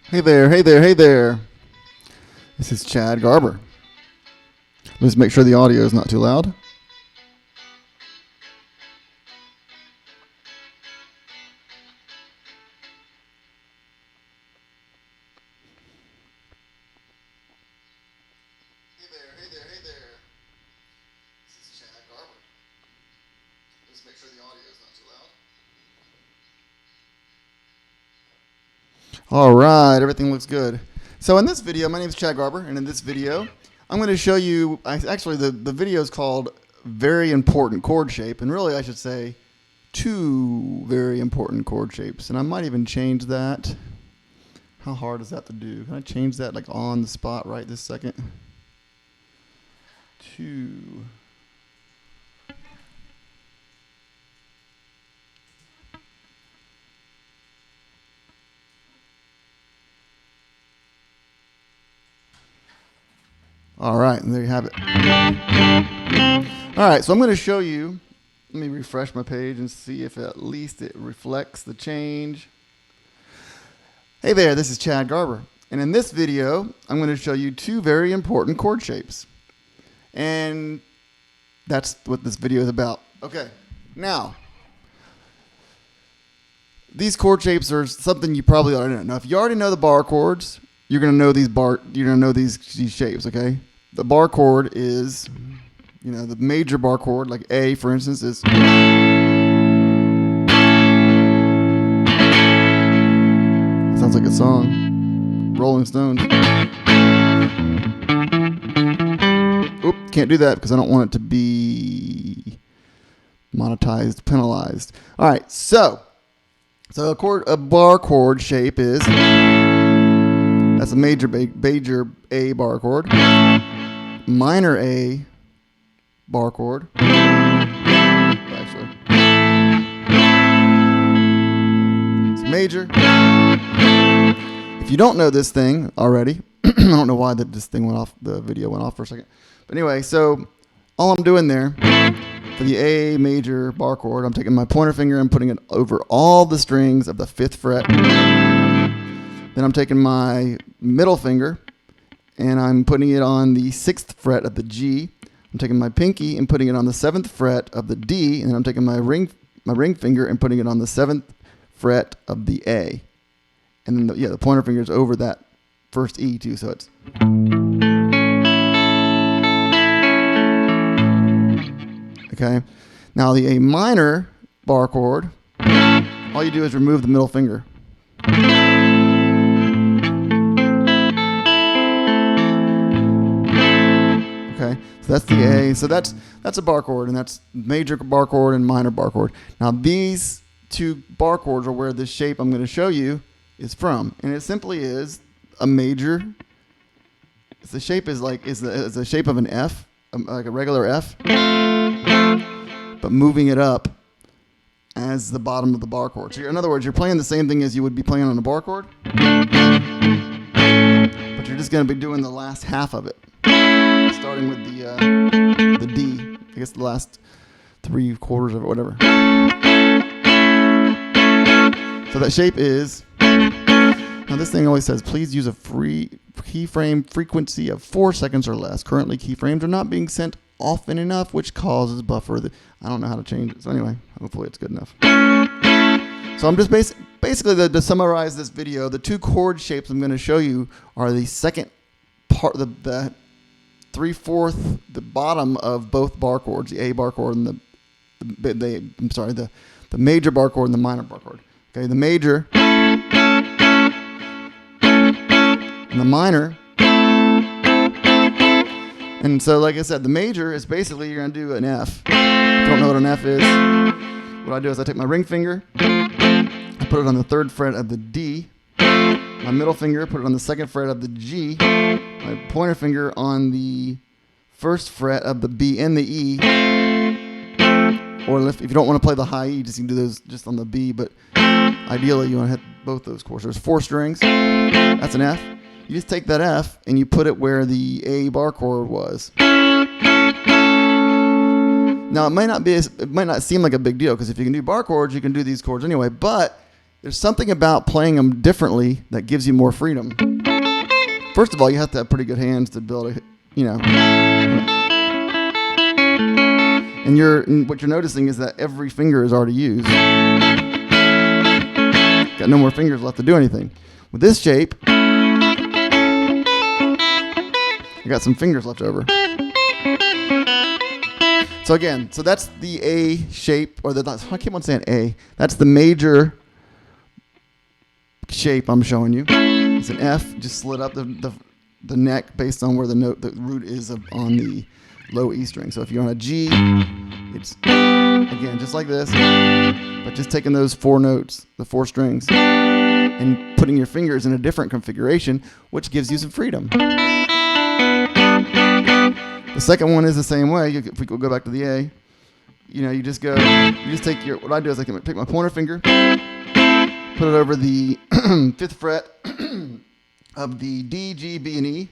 Hey there, hey there, hey there. This is Chad Garber. Let's make sure the audio is not too loud. Hey there, hey there, hey there. This is Chad Garber. Let's make sure the audio is not too loud. All right, everything looks good. So in this video, my name is Chad Garber, and in this video, I'm going to show you, actually the video is called Very Important Chord Shape, and really I should say two very important chord shapes, and I might even change that. How hard is that to do? Can I change that like on the spot right this second? Two. All right, and there you have it. All right, so I'm going to show you. Let me refresh my page and see if at least it reflects the change. Hey there, this is Chad Garber. And in this video, I'm going to show you two very important chord shapes. And that's what this video is about. Okay, now, these chord shapes are something you probably already know. Now, if you already know the bar chords, you're going to know these shapes, okay? The bar chord is, you know, the major bar chord, like A, for instance, is. Sounds like a song. Rolling Stones. Oop, can't do that because I don't want it to be monetized, penalized. All right, so a bar chord shape is. That's a major A bar chord. Minor A bar chord. Actually, it's major. If you don't know this thing already, I don't know why this thing went off. The video went off for a second. But anyway, so all I'm doing there for the A major bar chord, I'm taking my pointer finger and putting it over all the strings of the 5th fret. Then I'm taking my middle finger and I'm putting it on the 6th fret of the G. I'm taking my pinky and putting it on the 7th fret of the D, and then I'm taking my ring finger and putting it on the 7th fret of the A. And then the pointer finger is over that first E too, so it's. Okay. Now the A minor bar chord, all you do is remove the middle finger. Okay, so that's the A. So that's a bar chord, and that's major bar chord and minor bar chord. Now these two bar chords are where this shape I'm going to show you is from, and it simply is a major. The shape is the shape of an F, like a regular F, but moving it up as the bottom of the bar chord. So in other words, you're playing the same thing as you would be playing on a bar chord, but you're just going to be doing the last half of it. Starting with the D, I guess the last 3/4 of it, whatever. So that shape is. Now this thing always says, please use a free keyframe frequency of 4 seconds or less. Currently, keyframes are not being sent often enough, which causes buffer. I don't know how to change it. So anyway, hopefully it's good enough. So I'm just basically to summarize this video, the two chord shapes I'm going to show you are the second part, the 3/4, the bottom of both bar chords, the A bar chord and the major bar chord and the minor bar chord. Okay, the major and the minor. And so, like I said, the major is basically you're going to do an F. If you don't know what an F is, what I do is I take my ring finger, I put it on the 3rd fret of the D, my middle finger, put it on the 2nd fret of the G, my pointer finger on the 1st fret of the B and the E, or if you don't want to play the high E, you can do those just on the B, but ideally you want to hit both those chords. There's 4 strings, that's an F. You just take that F and you put it where the A bar chord was. Now it might not seem like a big deal, because if you can do bar chords, you can do these chords anyway, but there's something about playing them differently that gives you more freedom. First of all, you have to have pretty good hands to be able to, you know. And what you're noticing is that every finger is already used. Got no more fingers left to do anything. With this shape, I got some fingers left over. So again, so that's the A shape, or I keep on saying A. That's the major shape I'm showing you. It's an F, just slid up the neck based on where the root is on the low E string. So if you're on a G, it's again just like this, but just taking those 4 notes, the 4 strings, and putting your fingers in a different configuration, which gives you some freedom. The second one is the same way. If we go back to the A, you know, you just take what I do is I can take my pointer finger, put it over the 5th fret of the D, G, B, and E,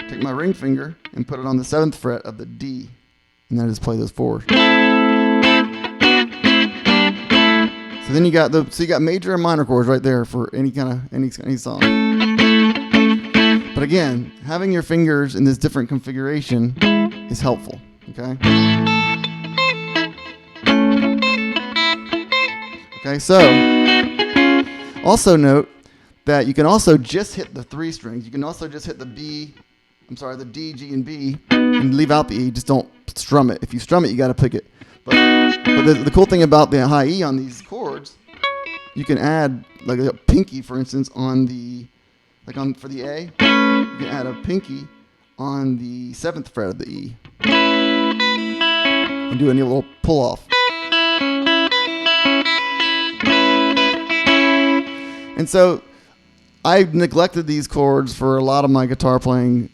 take my ring finger and put it on the 7th fret of the D, and then I just play those 4s. So then you got major and minor chords right there for any song. But again, having your fingers in this different configuration is helpful. Okay. Okay. So also note that you can also just hit the 3 strings. You can also just hit the D, G, and B, and leave out the E. Just don't strum it. If you strum it, you got to pick it. But the cool thing about the high E on these chords, you can add like a pinky, for instance, on the for the A. You can add a pinky on the 7th fret of the E and do a little pull off. And so I've neglected these chords for a lot of my guitar playing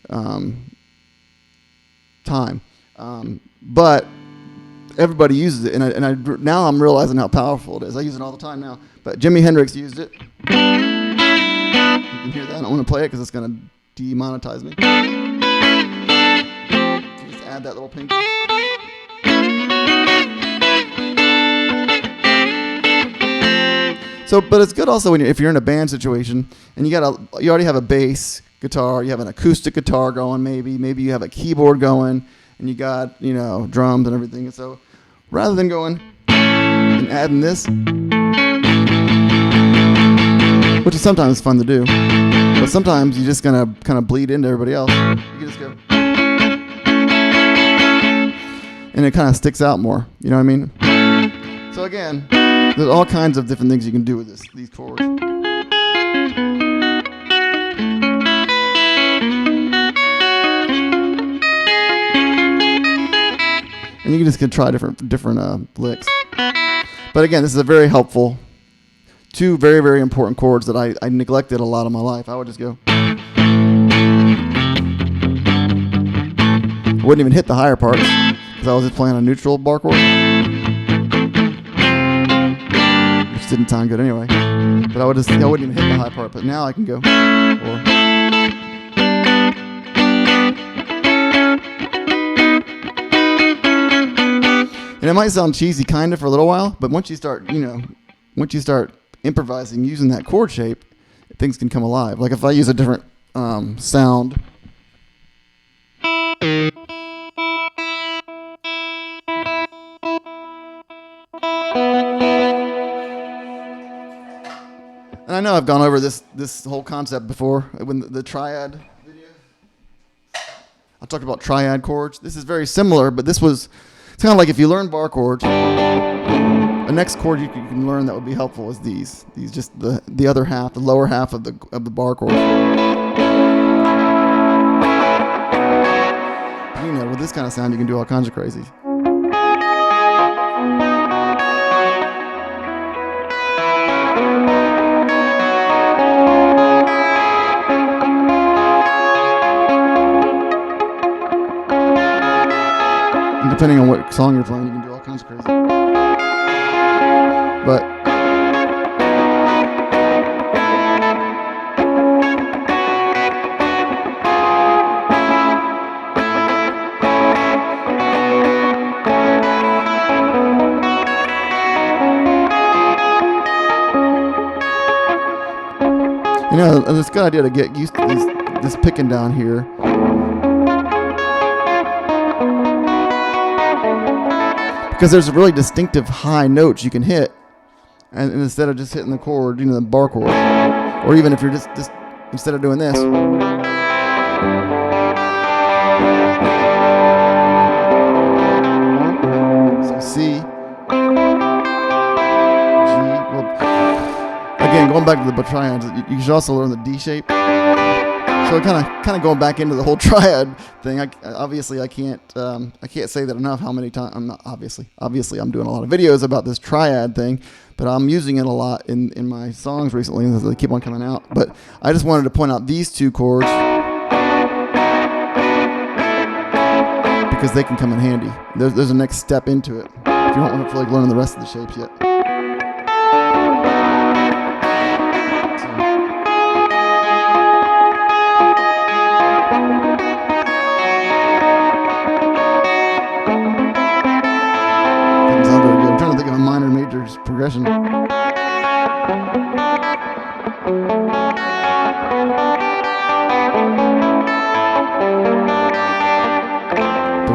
time, but everybody uses it, and now I'm realizing how powerful it is. I use it all the time now, but Jimi Hendrix used it. You can hear that. I don't want to play it because it's going to demonetize me. So just add that little pinky. So, but it's good also if you're in a band situation and you already have a bass guitar, you have an acoustic guitar going, maybe you have a keyboard going, and you got drums and everything. And so, rather than going and adding this, which is sometimes fun to do, but sometimes you're just gonna kind of bleed into everybody else. You can just go, and it kind of sticks out more. You know what I mean? So again, there's all kinds of different things you can do with these chords. And you can just try different licks. But again, this is a very helpful, 2 very, very important chords that I neglected a lot of my life. I would just go. I wouldn't even hit the higher parts because I was just playing a neutral bar chord, which didn't sound good anyway. But I wouldn't even hit the high part. But now I can go. And it might sound cheesy kind of for a little while, but once you start improvising using that chord shape, things can come alive. Like if I use a different sound. And I know I've gone over this whole concept before when the triad video. I talked about triad chords. This is very similar, but it's kind of like if you learn bar chords, the next chord you can learn that would be helpful is these just the other half, the lower half of the bar chord. With this kind of sound, you can do all kinds of crazy. And depending on what song you're playing, you can do all kinds of crazy. But You know, and it's a good idea to get used to this picking down here. Because there's really distinctive high notes you can hit, and instead of just hitting the chord, you know, the bar chord, or even if you're just instead of doing this. So C, G. Well, again, going back to the triads, you should also learn the D shape. So kind of going back into the whole triad thing. Obviously I can't say that enough. How many times? I'm not obviously I'm doing a lot of videos about this triad thing, but I'm using it a lot in my songs recently, and they keep on coming out. But I just wanted to point out these two chords because they can come in handy. There's a next step into it if you don't want to feel like learning the rest of the shapes yet. Progression. But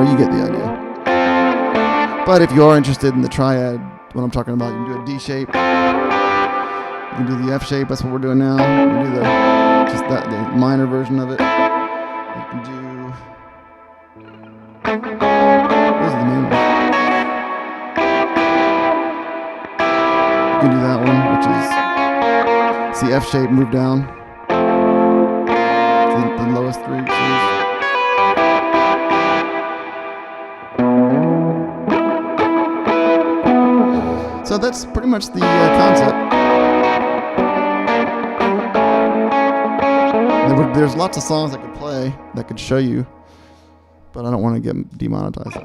you get the idea. But if you are interested in the triad, what I'm talking about, you can do a D shape. You can do the F shape. That's what we're doing now. You can do the minor version of it. You can do. Those are the main ones. You can do that one, which is see F shape, move down to the lowest three keys. So that's pretty much the concept. There's lots of songs I could play that could show you, but I don't want to get demonetized.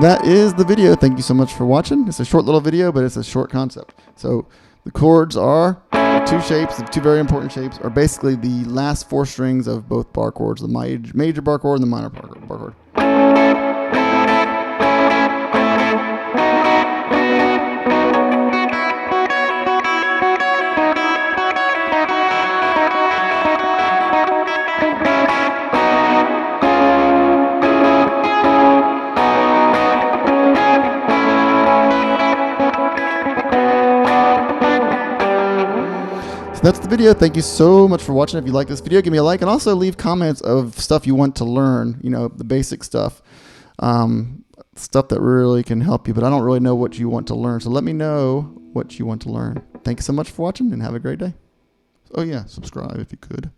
That is the video. Thank you so much for watching. It's a short little video, but it's a short concept. So the chords are the two shapes, the two very important shapes, are basically the last four strings of both bar chords, the major bar chord and the minor bar chord. That's the video. Thank you so much for watching. If you like this video, give me a like, and also leave comments of stuff you want to learn, you know, the basic stuff, stuff that really can help you, but I don't really know what you want to learn. So let me know what you want to learn. Thank you so much for watching, and have a great day. Oh yeah, subscribe if you could.